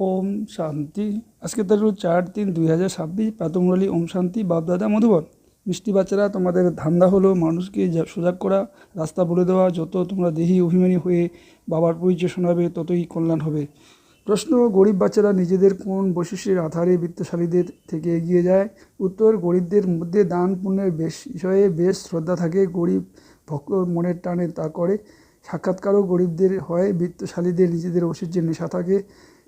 ওম শান্তি। আজকে তারিখ 4-3-2026 প্রাতঃমুরলী। ওম শান্তি। বাপদাদা মধুবন। মিষ্টি বাচ্চারা, তোমাদের ধান্দা হলো মানুষকে সজাগ করা, রাস্তা বলে দেওয়া। যত তোমরা দেহি অভিমানী হয়ে বাবার পরিচয় শোনাবে ততই কল্যাণ হবে। প্রশ্ন: গরিব বাচ্চারা নিজেদের কোন বৈশিষ্ট্যের আধারে বিত্তশালীদের থেকে এগিয়ে যায়? উত্তর: গরিবদের মধ্যে দান পুণ্যের বিষয়ে বেশ শ্রদ্ধা থাকে। গরিব ভক্ত মনের টানে তা করে। সাক্ষাৎকারও গরিবদের হয়। বিত্তশালীদের নিজেদের ঐশ্বর্যের নেশা থাকে,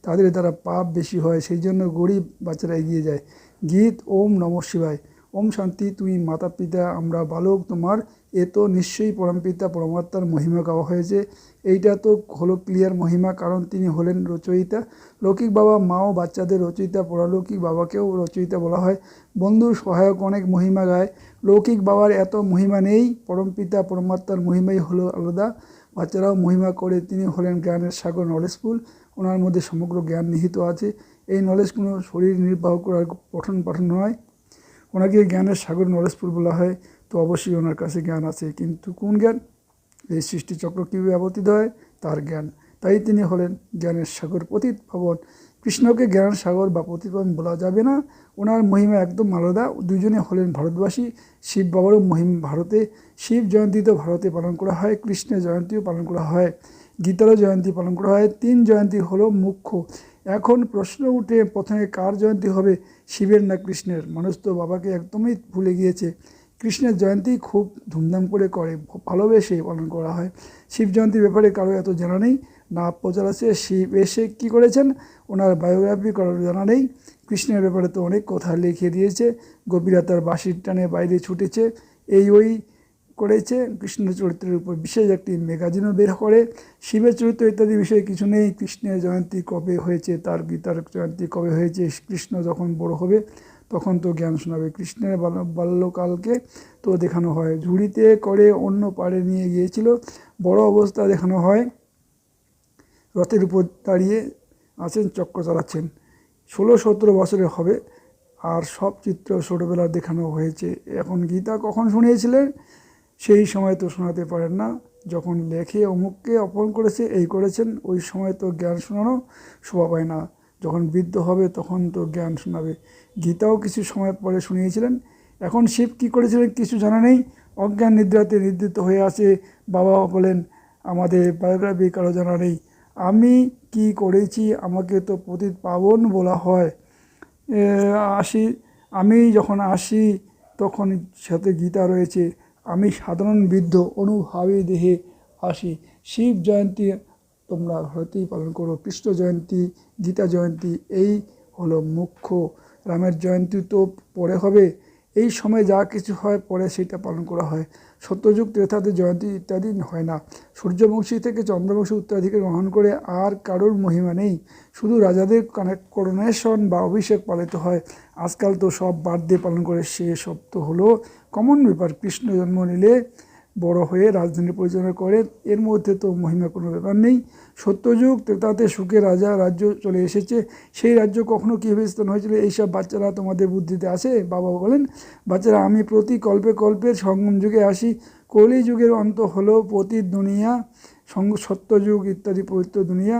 তাদের দ্বারা পাপ বেশি হয়, সেই জন্য গরিব বাচ্চারা এগিয়ে যায়। গীত: ওম নমঃ শিবায়। ওম শান্তি। তুমি মাতা পিতা, আমরা বালক তোমার, এ তো নিশ্চয়ই পরমপিতা পরমাত্মার মহিমা গাওয়া হয়েছে। এইটা তো হলো ক্লিয়ার মহিমা, কারণ তিনি হলেন রচয়িতা। লৌকিক বাবা মাও বাচ্চাদের রচয়িতা, পরলৌকিক বাবাকেও রচয়িতা বলা হয়। বন্ধু সহায়ক অনেক মহিমা গায়। লৌকিক বাবার এত মহিমা নেই, পরমপিতা পরমাত্মার মহিমাই হলো আলাদা। বাচ্চারাও মহিমা করে, তিনি হলেন জ্ঞানের সাগর, নলেজফুল। ওনার মধ্যে সমগ্র জ্ঞান নিহিত আছে। এই নলেজ কোনো শরীর নির্বাহ করার পঠন পাঠন নয়। ওনাকে জ্ঞানের সাগর, নলেজফুল বলা হয়, তো অবশ্যই ওনার কাছে জ্ঞান আছে। কিন্তু কোন জ্ঞান? এই সৃষ্টিচক্র কীভাবে আবর্তিত হয় তার জ্ঞান। তাই তিনি হলেন জ্ঞানের সাগর, পতিত পাবন। কৃষ্ণকে জ্ঞান সাগর বা পতিত পাবন বলা যাবে না, ওনার মহিমা একদম আলাদা। দুজনে হলেন ভারতবাসী। শিব বাবারও মহিমা ভারতে। শিব জয়ন্তী তো ভারতে পালন করা হয়, কৃষ্ণের জয়ন্তীও পালন করা হয়, গীতারও জয়ন্তী পালন করা হয়। 3 জয়ন্তী হলো মুখ্য। এখন প্রশ্ন উঠে প্রথমে কার জয়ন্তী হবে, শিবের না কৃষ্ণের? মানুষ তো বাবাকে একদমই ভুলে গিয়েছে। কৃষ্ণের জয়ন্তী খুব ধুমধাম করে ভালোবেসে পালন করা হয়। শিব জয়ন্তীর ব্যাপারে কারো এত জানা নেই, না প্রচার আছে। শিব এসে কী করেছেন ওনার বায়োগ্রাফি কারোর জানা নেই। কৃষ্ণের ব্যাপারে তো অনেক কথা লিখে দিয়েছে। গোপীরা তার বাঁশির টানে বাইরে ছুটেছে, এই ওই করেছে। কৃষ্ণ চরিত্রের উপর বিশেষ একটি ম্যাগাজিনও বের করে। শিবের চরিত্র ইত্যাদি বিষয়ে কিছু নেই। কৃষ্ণের জয়ন্তী কবে হয়েছে, তার গীতার জয়ন্তী কবে হয়েছে, কৃষ্ণ যখন বড় হবে তখন তো জ্ঞান শোনাবে। কৃষ্ণের বাল্যকালকে তো দেখানো হয়, ঝুড়িতে করে অন্য পাড়ে নিয়ে গিয়েছিল, বড় অবস্থা দেখানো হয়। রথের উপর দাঁড়িয়ে আছেন, চক্র চালাচ্ছেন, 16-17 বছরের হবে। আর সব চিত্র ছোটোবেলার দেখানো হয়েছে। এখন গীতা কখন শুনিয়েছিলেন? সেই সময় তো শোনাতে পারেন না, যখন লেখে অমুককে অপহরণ করেছে, এই করেছেন, ওই সময় তো জ্ঞান শোনানো শোভা পায় না। যখন বৃদ্ধ হবে তখন তো জ্ঞান শোনাবে। গীতাও কিছু সময় পরে শুনিয়েছিলেন। এখন শিব কী করেছিলেন কিছু জানা নেই, অজ্ঞান নিদ্রাতে নিদ্রিত হয়ে আছে। বাবা বলেন আমাদের বায়োগ্রাফি কারো জানা নেই। আমি কি করেছি, আমাকে তো পতিত পাবন বলা হয়। আমি যখন আসি তখন সাথে গীতা রয়েছে। আমি সাধারণ বৃদ্ধ অনুভাবী দেহে আসি। শিব জয়ন্তী তোমরা হয়তোই পালন করো, কৃষ্ণ জয়ন্তী, গীতা জয়ন্তী এই হলো মুখ্য। রামের জয়ন্তী তো পরে হবে। এই সময় যা কিছু হয় পরে সেটা পালন করা হয়। সত্যযুগ ত্রেতাতে জয়ন্তী ইত্যাদি হয় না। সূর্যবংশী থেকে চন্দ্রবংশী উত্তরাধিকার গ্রহণ করে আর কারোর মহিমা নেই। শুধু রাজাদের করোনেশন বা অভিষেক পালিত হয়। আজকাল তো সব বার্থডে পালন করে, সে সব তো হলো কমন ব্যাপার। কৃষ্ণ জন্ম নিলে বড় হয়ে রাজধানী পরিচালনা করে, এর মধ্যে তো মহিমা কোনো ব্যাপার নেই। সত্যযুগ ত্রেতাতে সুখে রাজা রাজ্য চলে এসেছে, সেই রাজ্য কখনো কীভাবে স্থান হয়েছিল এইসব বাচ্চারা তোমাদের বুদ্ধিতে আছে? বাবা বলেন বাচ্চারা, আমি প্রতি কল্পে কল্পে সঙ্গম যুগে আসি। কলি যুগের অন্ত হলো পতিত দুনিয়া, সত্যযুগ ইত্যাদি পবিত্র দুনিয়া।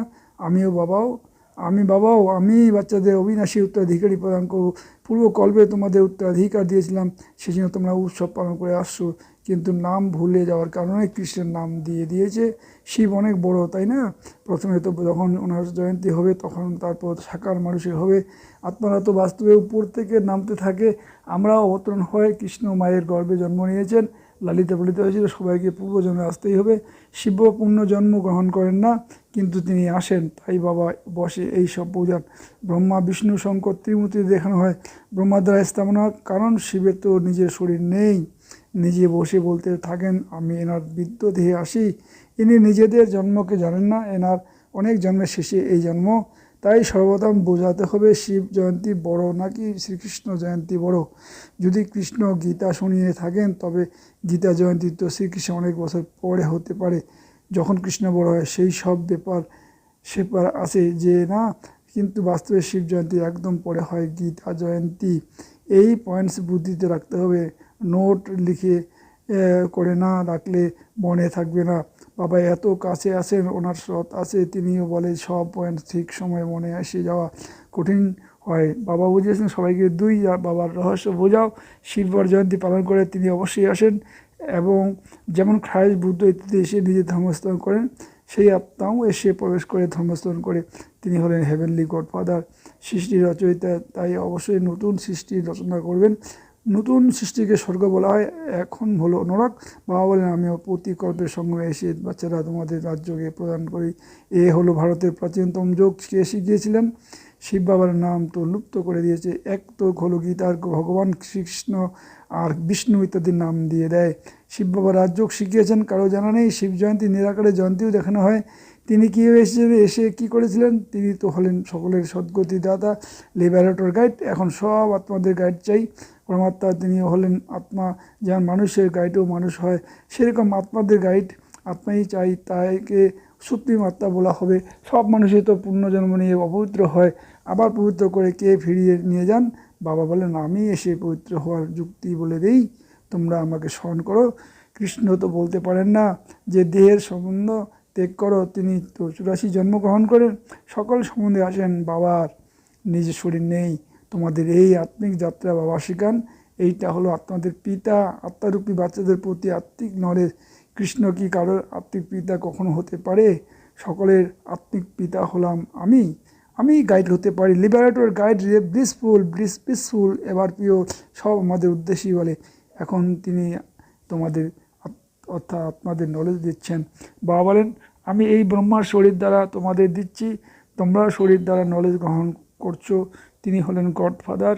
আমি বাচ্চাদের অবিনাশী উত্তরাধিকারী প্রদান করব। পূর্বকল্পে তোমাদের উত্তরাধিকার দিয়েছিলাম, সেজন্য তোমরা উৎসব পালন করে আসছো, কিন্তু নাম ভুলে যাওয়ার কারণে কৃষ্ণের নাম দিয়েছে। শিব অনেক বড়, তাই না? প্রথমে তো যখন ওনার জয়ন্তী হবে তখন তারপর সাকার মানুষের হবে। আত্মারা তো বাস্তবে উপর থেকে নামতে থাকে, আমরাও অবতরণ হয়। কৃষ্ণ মায়ের গর্ভে জন্ম নিয়েছেন, লালিত পালিত হয়েছিল, সবাইকে পূর্বজন্মে আসতেই হবে। শিব পূর্ণ জন্ম গ্রহণ করেন না, কিন্তু তিনি আসেন, তাই বাবা বসে এই সব পূজান। ব্রহ্মা বিষ্ণু শঙ্কর ত্রিমূর্তি দেখানো হয় ব্রহ্মার দ্বারা স্থাপনা, কারণ শিবের তো নিজের শরীর নেই। নিজে বসে বলতে থাকেন আমি এনার বৃদ্ধ দেহে আসি। ইনি নিজেদের জন্মকে জানেন না, এনার অনেক জন্মের শেষে এই জন্ম। তাই সর্বপ্রথম বোঝাতে হবে শিব জয়ন্তী বড় নাকি শ্রীকৃষ্ণ জয়ন্তী বড়। যদি কৃষ্ণ গীতা শুনিয়ে থাকেন তবে গীতা জয়ন্তী তো শ্রীকৃষ্ণ অনেক বছর পরে হতে পারে, যখন কৃষ্ণ বড় হয়। সেই সব ব্যাপার সেপার আছে যে না, কিন্তু বাস্তবে শিব জয়ন্তী একদম পরে হয় গীতা জয়ন্তী। এই পয়েন্টস বুদ্ধিতে রাখতে হবে, নোট লিখে করে না রাখলে মনে থাকবে না। বাবা এত কাছে আসেন, ওনার স্রোত আছে, তিনিও বলে সব পয়েন্ট ঠিক সময় মনে এসে যাওয়া কঠিন হয়। বাবা বুঝিয়েছেন সবাইকে দুই, বাবার রহস্য বোঝাও। শিববার জয়ন্তী পালন করে তিনি অবশ্যই আসেন, এবং যেমন খ্রাইস্ট, বুদ্ধ ইত্যাদি এসে নিজে ধর্মস্থাপন করেন, সেই আত্মাও এসে প্রবেশ করে ধর্মস্থাপন করে। তিনি হলেন হেভেনলি গডফাদার, সৃষ্টির রচয়িতা। তাই অবশ্যই নতুন সৃষ্টি রচনা করবেন। নতুন সৃষ্টিকে স্বর্গ বলা হয়, এখন হলো নরক। বাবা বলেন আমিও প্রতিকল্পের সঙ্গে এসে বাচ্চারা তোমাদের রাজ্যকে প্রদান করি। এ হলো ভারতের প্রাচীনতম যোগ, কে শিখিয়েছিলেন? শিব বাবার নাম তো লুপ্ত করে দিয়েছে। এক তো হলো গীতার ভগবান শ্রীকৃষ্ণ আর বিষ্ণু ইত্যাদির নাম দিয়ে দেয়। শিব বাবা রাজযোগ শিখিয়েছেন, কারো জানা নেই। শিব জয়ন্তী নিরাকারে জয়ন্তীও দেখানো হয়। তিনি কী এসেছিলেন, এসে কি করেছিলেন? তিনি তো হলেন সকলের সদ্গতিদাতা, লিবারেটর গাইড। এখন সব আত্মাদের গাইড চাই। পরমাত্মা তিনিও হলেন আত্মা, যেমন মানুষের গাইডও মানুষ হয়, সেরকম আত্মাদের গাইড আত্মাই চাই। তাইকে সুপ্রিম আত্মা বলা হবে। সব মানুষই তো পুণ্যজন্ম নিয়ে অপবিত্র হয়, আবার পবিত্র করে কে ফিরিয়ে নিয়ে যান? বাবা বলেন আমি এসে পবিত্র হওয়ার যুক্তি বলে দেই, তোমরা আমাকে স্মরণ করো। কৃষ্ণ তো বলতে পারেন না যে দেহের সম্বন্ধ ত্যাগ করো, তিনি তো 84 জন্মগ্রহণ করেন, সকল সম্বন্ধে আসেন। বাবার নিজের শরীর নেই। তোমাদের এই আত্মিক যাত্রা বাবা শিখান। এইটা হলো আত্মাদের পিতা, আত্মারূপী বাচ্চাদের প্রতি আত্মিক নলেজ। কৃষ্ণ কি কারোর আত্মিক পিতা কখনো হতে পারে? সকলের আত্মিক পিতা হলাম আমি গাইড হতে পারি, লিবারেটর গাইড, ব্লিসফুল, পিসফুল, এবার প্রিয়, সব আমাদের উদ্দেশ্যই বলে। এখন তিনি তোমাদের অর্থাৎ আত্মাদের নলেজ দিচ্ছেন। বাবা বলেন আমি এই ব্রহ্মার শরীর দ্বারা তোমাদের দিচ্ছি, তোমরা শরীর দ্বারা নলেজ গ্রহণ করছো। তিনি হলেন গডফাদার।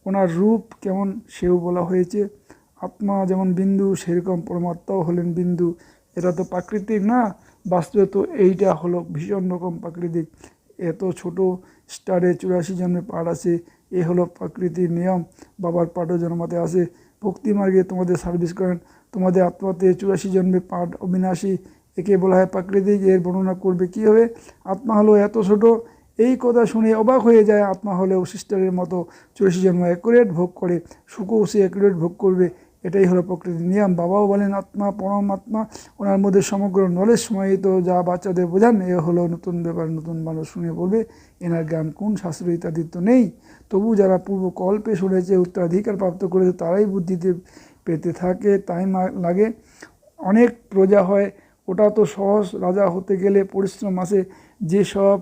ওনার রূপ কেমন সেও বলা হয়েছে। আত্মা যেমন বিন্দু, সেরকম পরমাত্মাও হলেন বিন্দু। এটা তো প্রাকৃতিক না, বাস্তবে তো এইটা হলো ভীষণ রকম প্রাকৃতিক। এত ছোট স্টারে 84 জন্মের পাঠ আছে, এ হলো প্রাকৃতিক নিয়ম। বাবার পাঠও জন্মাতে আসে, ভক্তি মার্গে তোমাদের সার্ভিস করেন। তোমাদের আত্মাতে 84 জন্মের পাঠ অবিনাশী, একে বলা হয় প্রাকৃতিক। এর বর্ণনা করবে কী হবে? আত্মা হলো এত ছোট, এই কথা শুনে অবাক হয়ে যায়। আত্মা হলেও সিস্টারের মতো 84 জন্ম অ্যাকুরেট ভোগ করে, সুখও সে অ্যাকুরেট ভোগ করবে। এটাই হলো প্রকৃতির নিয়ম। বাবাও বলেন আত্মা পরমাত্মা, ওনার মধ্যে সমগ্র নলেজ সমাহিত, যা বাচ্চাদের বোঝান। এ হলো নতুন ব্যাপার। নতুন মানুষ শুনে বলবে এনার জ্ঞান কোন শাস্ত্র ইত্যাদি তো নেই। তবু যারা পূর্ব কল্পে শুনেছে, উত্তরাধিকার প্রাপ্ত করেছে, তারাই বুদ্ধিতে পেতে থাকে। তাই লাগে অনেক প্রজা হয়, ওটা তো সহজ। রাজা হতে গেলে পরিশ্রম আছে। যেসব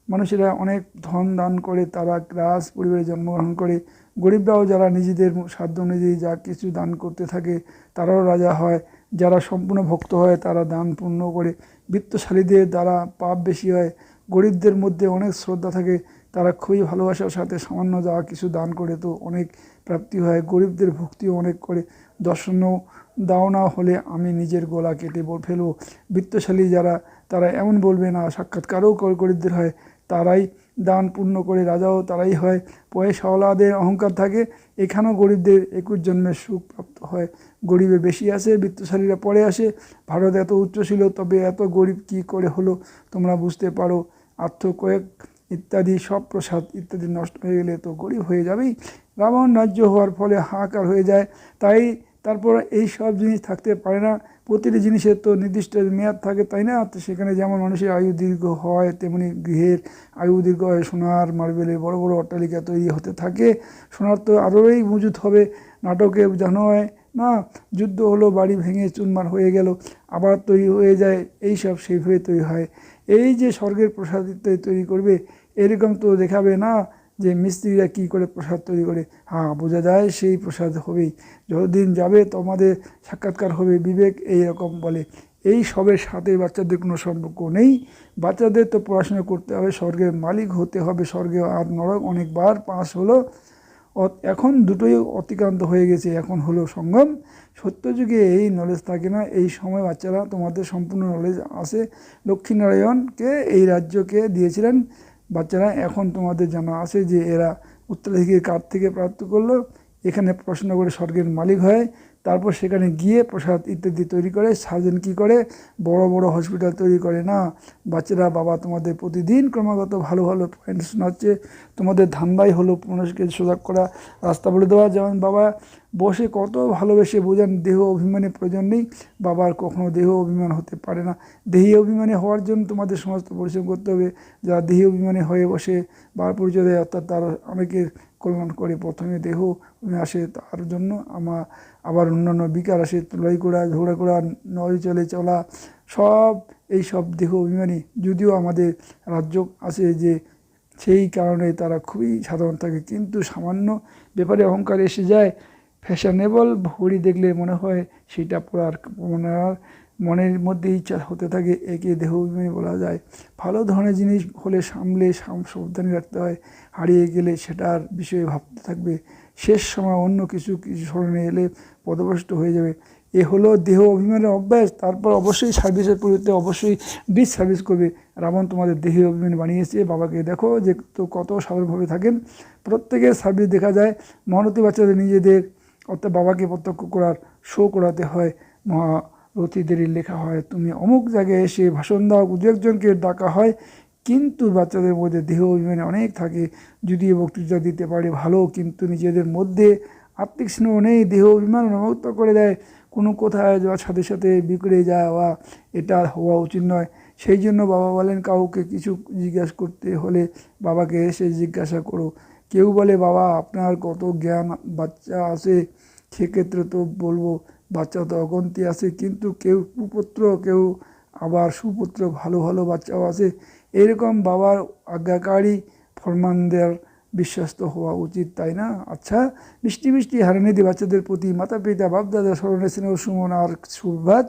মানুষেরা অনেক ধন দান করে, তারা রাজ পরিবারে জন্মগ্রহণ করে। গরিবরাও যারা নিজেদের সাধ্য অনুযায়ী যা কিছু দান করতে থাকে, তারাও রাজা হয়। যারা সম্পূর্ণ ভক্ত হয়, তারা দান পূর্ণ করে। বিত্তশালীদের দ্বারা পাপ বেশি হয়। গরিবদের মধ্যে অনেক শ্রদ্ধা থাকে, তারা খুবই ভালোবাসার সাথে সামান্য যা কিছু দান করে তো অনেক প্রাপ্তি হয়। গরিবদের ভক্তিও অনেক করে। দর্শনও দাও না হলে আমি নিজের গলা কেটে ফেলব। বিত্তশালী যারা, তারা এমন বলবে না, সাক্ষাৎকারও গরিবদের হয়, তারাই দান পূর্ণ করে। রাজাও তারাই হয়। পয়সাওয়ালাদের অহংকার থাকে, এখানেও গরিবদের 21 জন্মের সুখ প্রাপ্ত হয়। গরিবের বেশি আসে, বিত্তশালীরা পরে আসে। ভারত এত উচ্চ ছিল, তবে এত গরিব কি করে হলো তোমরা বুঝতে পারো। আর্থ কয়েক ইত্যাদি সব প্রসাদ ইত্যাদি নষ্ট হয়ে গেলে তো গরিব হয়ে যাবেই। রাবণ রাজ্য হওয়ার ফলে হাহাকার হয়ে যায়। তাই তারপর এই সব জিনিস থাকতে পারে না। প্রতিটি জিনিসের তো নির্দিষ্ট মেয়াদ থাকে, তাই না? তো সেখানে যেমন মানুষের আয়ু দীর্ঘ হয়, তেমনি গৃহের আয়ু দীর্ঘ হয়। সোনার মার্বেলের বড় বড় অট্টালিকা তৈরি হতে থাকে। সোনার তো আরোই মজুত হবে। নাটকে জানো হয় না, যুদ্ধ হলো, বাড়ি ভেঙে চুরমার হয়ে গেল, আবার তৈরি হয়ে যায়। এই সব সেইভাবে তৈরি হয়। এই যে স্বর্গের প্রসাদ ইত্যাদি তৈরি করবে, এরকম তো দেখাবে না যে মিস্ত্রিরা কী করে প্রসাদ তৈরি করে। হ্যাঁ, বোঝা যায় সেই প্রসাদ হবেই। যতদিন যাবে তোমাদের সাক্ষাৎকার হবে। বিবেক এই রকম বলে। এই সবের সাথে বাচ্চাদের কোনো সম্পর্ক নেই। বাচ্চাদের তো পড়াশোনা করতে হবে, স্বর্গের মালিক হতে হবে। স্বর্গে আর নরক অনেকবার পাস হলো, এখন দুটোই অতিক্রান্ত হয়ে গেছে। এখন হলো সঙ্গম। সত্যযুগে এই নলেজ থাকে না। এই সময় বাচ্চারা তোমাদের সম্পূর্ণ নলেজ আসে। লক্ষ্মীনারায়ণকে এই রাজ্যকে দিয়েছিলেন বাচ্চারা। এখন তোমাদের জানা আছে যে এরা উত্তরাধিকারী কার থেকে প্রাপ্ত করলো। এখানে পড়াশোনা করে স্বর্গের মালিক হয়। তারপর সেখানে গিয়ে প্রসাদ ইত্যাদি তৈরি করে। সার্জেন কী করে, বড় বড় হসপিটাল তৈরি করে না। বাচ্চারা, বাবা তোমাদের প্রতিদিন ক্রমাগত ভালো ভালো পয়েন্ট শোনাচ্ছে, তোমাদের ধান্দাই হলো মানুষকে সজাগ করা, রাস্তা বলে দেওয়া। যেমন বাবা বসে কত ভালোবেসে বোঝান, দেহ অভিমানের প্রয়োজন নেই, বাবার কখনো দেহ অভিমান হতে পারে না। দেহি অভিমানী হওয়ার জন্য তোমাদের সমস্ত পরিশ্রম করতে হবে। যারা দেহি অভিমানী হয়ে বসে বার পরিচয় দেয়, অর্থাৎ তারা অনেকের কল্যাণ করে, প্রথমে দেহ আসে, তার জন্য আবার অন্যান্য বিকার আসে, লড়াই করা, ঝগড়া করা, নয় চলে চলা, সব এই সব দেহ অভিমানী। যদিও আমাদের রাজ্য আছে যে সেই কারণে তারা খুবই সাধারণ থাকে, কিন্তু সামান্য ব্যাপারে অহংকার এসে যায়। ফ্যাশনেবল ঘড়ি দেখলে মনে হয় সেটা পড়ার মনের মধ্যে ইচ্ছা হতে থাকে, একে দেহ অভিমানী বলা যায়। ভালো ধরনের জিনিস হলে সামলে সাবধানে রাখতে হয়, হারিয়ে গেলে সেটার বিষয়ে ভাবতে থাকবে, শেষ সময় অন্য কিছু স্মরণে এলে পদভ্রষ্ট হয়ে যাবে। এ হলো দেহ অভিমানের অভ্যাস। তারপর অবশ্যই সার্ভিসের পরিবর্তে অবশ্যই ডিস সার্ভিস করবে। রাবণ তোমাদের দেহে অভিমান বানিয়েছে। বাবাকে দেখো যে তো কত সাধারণভাবে থাকেন, প্রত্যেকের সার্ভিস দেখা যায়। মহারথী বাচ্চাদের নিজেদের অর্থাৎ বাবাকে প্রত্যক্ষ করার শো করাতে হয়। মহারথীদেরই লেখা হয়, তুমি অমুক জায়গায় এসে ভাষণ দাও, দু একজনকে ডাকা হয়, কিন্তু বাচ্চাদের মধ্যে দেহ অভিমানে অনেক থাকে। যদি বক্তৃতা দিতে পারে ভালো, কিন্তু নিজেদের মধ্যে আত্মিক স্নেহ নেই, দেহ অভিমান অনুভূত করে দেয়। কোনো কোথায় যাওয়ার সাথে সাথে বিগড়ে যাওয়া, এটা হওয়া উচিত নয়। সেই জন্য বাবা বলেন, কাউকে কিছু জিজ্ঞাসা করতে হলে বাবাকে এসে জিজ্ঞাসা করো। কেউ বলে, বাবা আপনার কত জ্ঞান, বাচ্চা আছে, সেক্ষেত্রে তো বলবো বাচ্চা তো অগন্তি আছে, কিন্তু কেউ কুপুত্র, কেউ আবার সুপুত্র, ভালো ভালো বাচ্চাও আছে। এরকম বাবার আজ্ঞাকারী ফরমানদের বিশ্বস্ত হওয়া উচিত, তাই না? আচ্ছা, মিষ্টি মিষ্টি হারানিধি বাচ্চাদের প্রতি মাতা পিতা বাপদাদা স্মরণে স্নেহ সুমন আর সুভাত।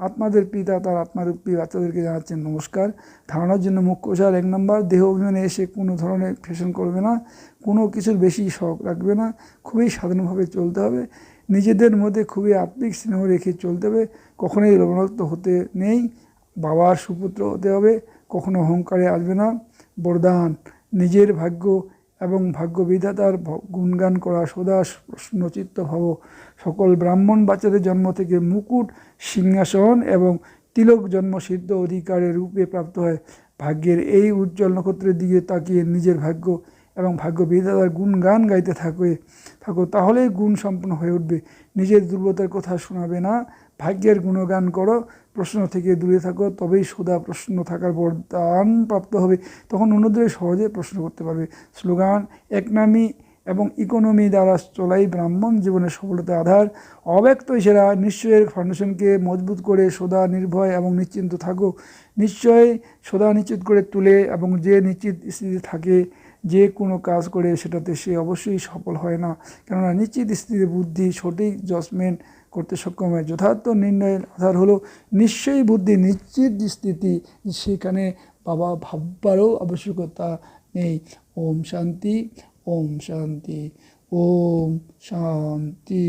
আত্মাদের পিতা তার আত্মারূপী বাচ্চাদেরকে জানাচ্ছেন নমস্কার। ধারণার জন্য মুখ্য সার 1 নম্বর, দেহ অভিমানে এসে কোনো ধরনের ফ্যাশন করবে না, কোনো কিছুর বেশি শখ রাখবে না, খুবই সাধারণভাবে চলতে হবে, নিজেদের মধ্যে খুবই আত্মিক স্নেহ রেখে চলতে হবে, কখনোই লবণাক্ত হতে নেই, বাবার সুপুত্র হতে হবে, কখনো অহংকারে আসবে না। বরদান, নিজের ভাগ্য এবং ভাগ্য বিধাতার গুণগান করা, সদা প্রশ্নচিত্ত ভাব। সকল ব্রাহ্মণ বাচ্চাদের জন্ম থেকে মুকুট, সিংহাসন এবং তিলক জন্মসিদ্ধ অধিকারের রূপে প্রাপ্ত হয়। ভাগ্যের এই উজ্জ্বল নক্ষত্রের দিকে তাকিয়ে নিজের ভাগ্য এবং ভাগ্য বিধাতার গুণগান গাইতে থাকো, তাহলেই গুণ সম্পন্ন হয়ে উঠবে। নিজের দুর্বলতার কথা শোনাবে না, ভাগ্যের গুণগান করো, প্রশ্ন থেকে দূরে থাকো, তবেই সদা প্রশ্ন থাকার বরদান প্রাপ্ত হবে। তখন অন্যদের সহজে প্রশ্ন করতে পারবে। স্লোগান, একনামি এবং ইকোনমি দ্বারা চলাই ব্রাহ্মণ জীবনের সফলতার আধার। অব্যক্ত সেরা নিশ্চয়ের ফাউন্ডেশনকে মজবুত করে সদা নির্ভয় এবং নিশ্চিন্ত থাকো। নিশ্চয় সদা নিশ্চিত করে তুলে, এবং যে নিশ্চিত স্থিতি থাকে যে কোনো কাজ করে সেটাতে সে অবশ্যই সফল হয় না, কেননা নিশ্চিত স্থিতিতে বুদ্ধি সঠিক জাজমেন্ট করতে সক্ষম হয়। যথার্থ নির্ণয়ের আধার হলো নিশ্চয়ই বুদ্ধি, নিশ্চিত স্থিতি, সেখানে বাবা ভাববারও আবশ্যকতা নেই। ওম শান্তি, ওম শান্তি, ওম শান্তি।